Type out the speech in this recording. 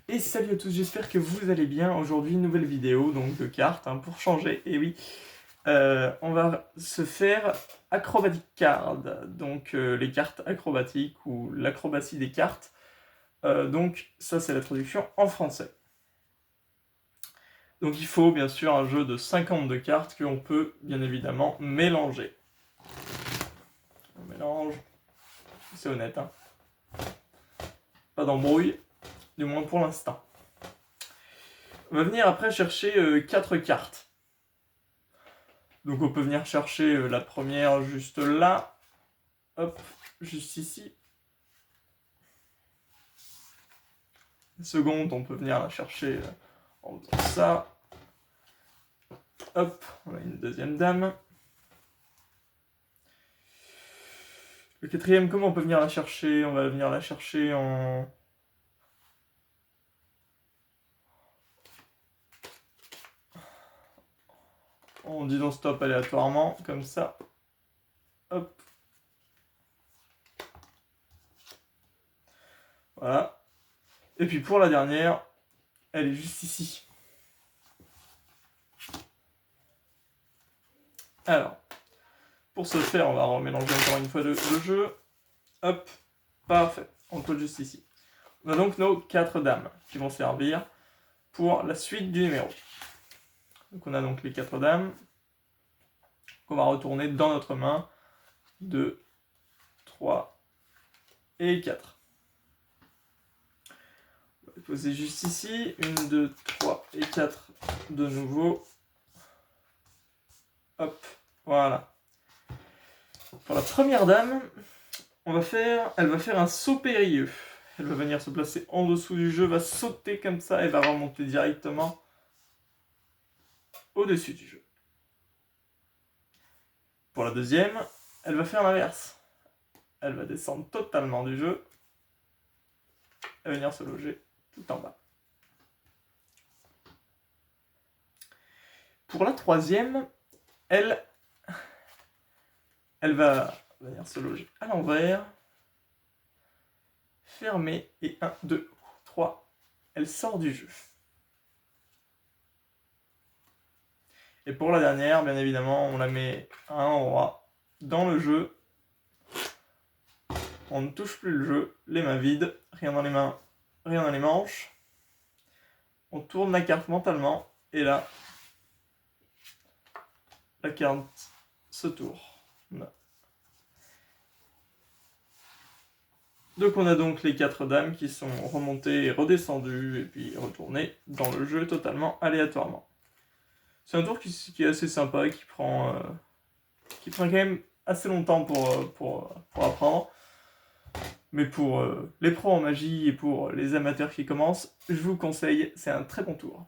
Et salut à tous, j'espère que vous allez bien. Aujourd'hui, nouvelle vidéo donc de cartes pour changer. Et oui, on va se faire Acrobatic Card, donc les cartes acrobatiques ou l'acrobatie des cartes. Donc ça c'est la traduction en français. Donc il faut bien sûr un jeu de 52 cartes que l'on peut bien évidemment mélanger. On mélange, c'est honnête, hein. Pas d'embrouille, du moins pour l'instant. On va venir après chercher 4 cartes. Donc on peut venir chercher la première juste là, hop, juste ici. La seconde, on peut venir la chercher en faisant ça. Hop, on a une deuxième dame. Le quatrième, comment on peut venir la chercher? On va venir la chercher en disant stop aléatoirement, comme ça. Hop. Voilà. Et puis pour la dernière, elle est juste ici. Alors, pour ce faire, on va remélanger encore une fois le jeu. Hop, parfait, on colle juste ici. On a donc nos 4 dames qui vont servir pour la suite du numéro. Donc on a donc les 4 dames qu'on va retourner dans notre main. 2, 3 et 4. On va les poser juste ici. 1, 2, 3 et 4 de nouveau. Hop, voilà. Pour la première dame, elle va faire un saut périlleux. Elle va venir se placer en dessous du jeu, va sauter comme ça et va remonter directement au-dessus du jeu. Pour la deuxième, elle va faire l'inverse. Elle va descendre totalement du jeu et venir se loger tout en bas. Pour la troisième, elle va venir se loger à l'envers, fermer, et 1, 2, 3, elle sort du jeu. Et pour la dernière, bien évidemment, on la met à un endroit dans le jeu. On ne touche plus le jeu, les mains vides, rien dans les mains, rien dans les manches. On tourne la carte mentalement, et là, la carte se tourne. Donc on a donc les 4 dames qui sont remontées et redescendues, et puis retournées dans le jeu totalement aléatoirement. C'est un tour qui est assez sympa, qui prend quand même assez longtemps pour apprendre. Mais pour les pros en magie et pour les amateurs qui commencent, je vous conseille, c'est un très bon tour.